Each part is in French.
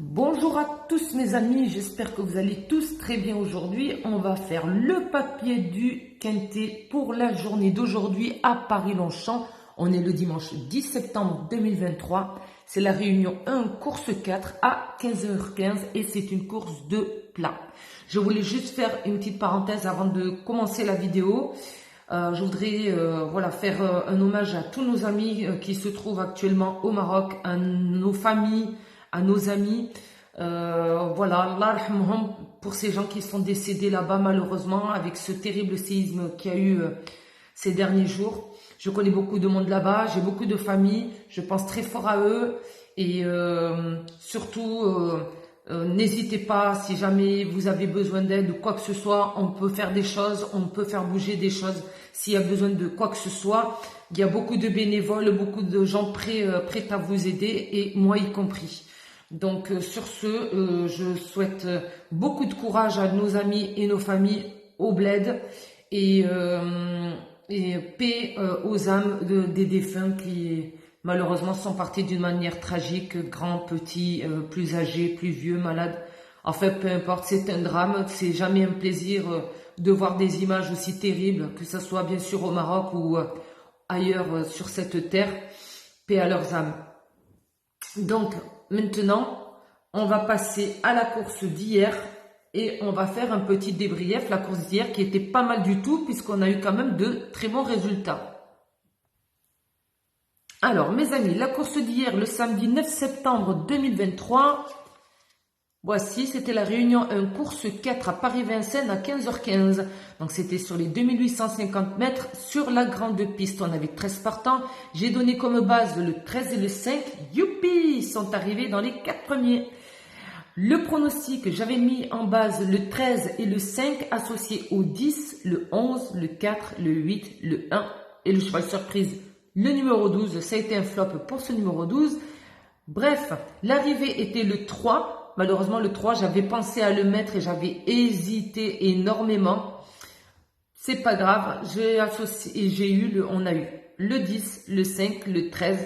Bonjour à tous mes amis, j'espère que vous allez tous très bien aujourd'hui. On va faire le papier du quintet pour la journée d'aujourd'hui à Paris-Longchamp. On est le dimanche 10 septembre 2023. C'est la réunion 1, course 4 à 15h15 et c'est une course de plat. Je voulais juste faire une petite parenthèse avant de commencer la vidéo. Je voudrais faire un hommage à tous nos amis qui se trouvent actuellement au Maroc, à nos familles, à nos amis. Allah yarhamhum, pour ces gens qui sont décédés là-bas malheureusement avec ce terrible séisme qu'il y a eu ces derniers jours. Je connais beaucoup de monde là-bas, j'ai beaucoup de familles, je pense très fort à eux et surtout n'hésitez pas si jamais vous avez besoin d'aide ou quoi que ce soit, on peut faire des choses, on peut faire bouger des choses s'il y a besoin de quoi que ce soit. Il y a beaucoup de bénévoles, beaucoup de gens prêts à vous aider et moi y compris. Donc sur ce, je souhaite beaucoup de courage à nos amis et nos familles au bled et paix aux âmes des défunts qui malheureusement sont partis d'une manière tragique, grands, petits, plus âgés, plus vieux, malades. En fait, peu importe, c'est un drame, c'est jamais un plaisir de voir des images aussi terribles, que ce soit bien sûr au Maroc ou ailleurs sur cette terre, paix à leurs âmes. Donc, maintenant, on va passer à la course d'hier et on va faire un petit débrief. La course d'hier qui était pas mal du tout puisqu'on a eu quand même de très bons résultats. Alors, mes amis, la course d'hier, le samedi 9 septembre 2023, voici, c'était la réunion 1, course 4 à Paris-Vincennes à 15h15. Donc, c'était sur les 2850 mètres sur la grande piste. On avait 13 partants. J'ai donné comme base le 13 et le 5. Youpi! Ils sont arrivés dans les 4 premiers. Le pronostic, j'avais mis en base le 13 et le 5 associés au 10, le 11, le 4, le 8, le 1 et le cheval surprise. Le numéro 12, ça a été un flop pour ce numéro 12. Bref, l'arrivée était le 3. Malheureusement, le 3, j'avais pensé à le mettre et j'avais hésité énormément. C'est pas grave, on a eu le 10, le 5, le 13.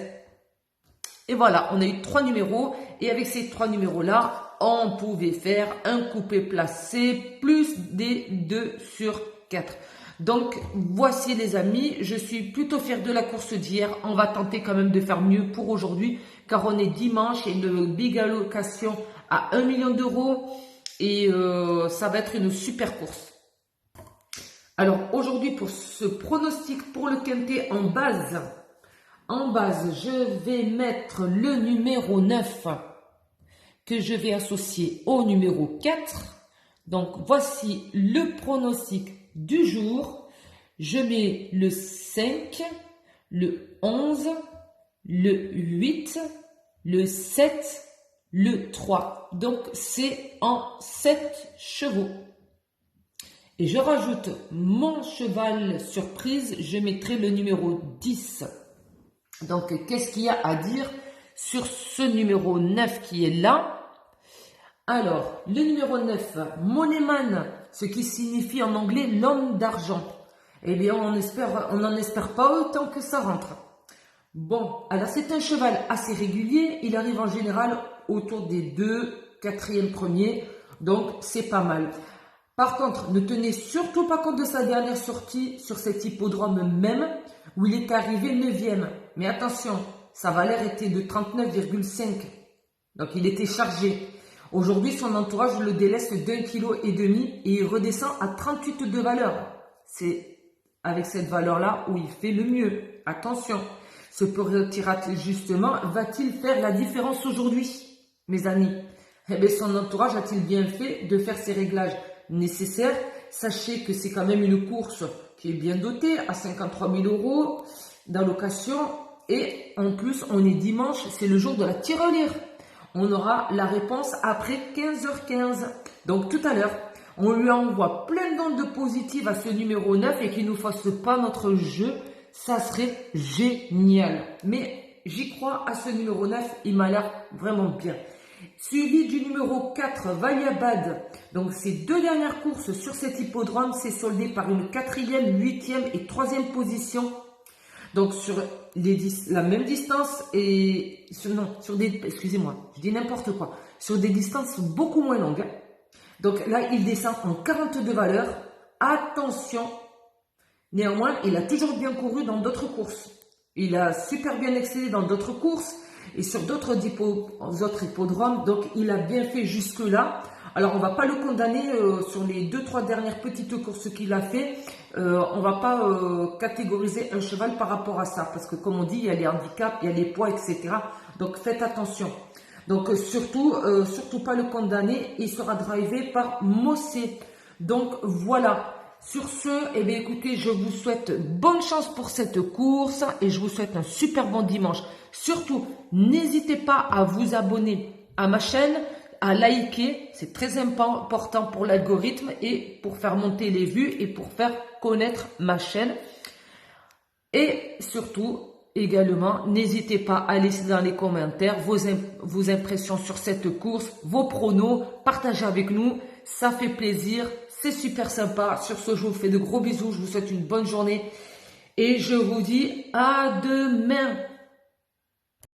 Et voilà, on a eu 3 numéros. Et avec ces 3 numéros-là, on pouvait faire un coupé placé plus des 2 sur 4. Donc, voici les amis, je suis plutôt fière de la course d'hier. On va tenter quand même de faire mieux pour aujourd'hui, car on est dimanche et une big allocation à 1 million d'euros. Et ça va être une super course. Alors, aujourd'hui, pour ce pronostic pour le quintet en base, je vais mettre le numéro 9 que je vais associer au numéro 4. Donc, voici le pronostic du jour. Je mets le 5, le 11, le 8, le 7, le 3. Donc, c'est en 7 chevaux. Et je rajoute mon cheval surprise. Je mettrai le numéro 10. Donc, qu'est-ce qu'il y a à dire sur ce numéro 9 qui est là? Alors, le numéro 9, Moneyman, ce qui signifie en anglais l'homme d'argent. Eh bien, on n'en espère pas autant que ça rentre. Bon, alors c'est un cheval assez régulier. Il arrive en général autour des 2, 4e premiers. Donc, c'est pas mal. Par contre, ne tenez surtout pas compte de sa dernière sortie sur cet hippodrome même, où il est arrivé 9e. Mais attention, sa valeur était de 39,5. Donc, il était chargé. Aujourd'hui, son entourage le délaisse d'1,5 kg et il redescend à 38 de valeur. C'est avec cette valeur-là où il fait le mieux. Attention, ce pirate justement, va-t-il faire la différence aujourd'hui, mes amis? Eh bien, son entourage a-t-il bien fait de faire ses réglages nécessaires? Sachez que c'est quand même une course qui est bien dotée à 53 000 € d'allocation. Et en plus, on est dimanche, c'est le jour de la tirelire. On aura la réponse après 15h15. Donc tout à l'heure, on lui envoie plein d'ondes positives à ce numéro 9 et qu'il ne nous fasse pas notre jeu. Ça serait génial. Mais j'y crois à ce numéro 9, il m'a l'air vraiment bien. Suivi du numéro 4, Valiabad. Donc ces 2 dernières courses sur cet hippodrome, c'est soldé par une 4e, 8e et 3e position. Donc sur la même distance et sur des, excusez-moi, je dis n'importe quoi, sur des distances beaucoup moins longues. Donc là, il descend en 42 valeurs. Attention, néanmoins, il a toujours bien couru dans d'autres courses. Il a super bien excellé dans d'autres courses et sur d'autres hippodromes. Donc, il a bien fait jusque-là. Alors, on ne va pas le condamner sur les 2-3 dernières petites courses qu'il a fait. On ne va pas catégoriser un cheval par rapport à ça. Parce que, comme on dit, il y a les handicaps, il y a les poids, etc. Donc, faites attention. Donc, surtout pas le condamner. Il sera drivé par Mossé. Donc, voilà. Sur ce, eh bien, écoutez, je vous souhaite bonne chance pour cette course et je vous souhaite un super bon dimanche. Surtout, n'hésitez pas à vous abonner à ma chaîne, à liker, c'est très important pour l'algorithme et pour faire monter les vues et pour faire connaître ma chaîne. Et surtout, également, n'hésitez pas à laisser dans les commentaires vos impressions sur cette course, vos pronos, partagez avec nous, ça fait plaisir. C'est super sympa. Sur ce, je vous fais de gros bisous. Je vous souhaite une bonne journée. Et je vous dis à demain.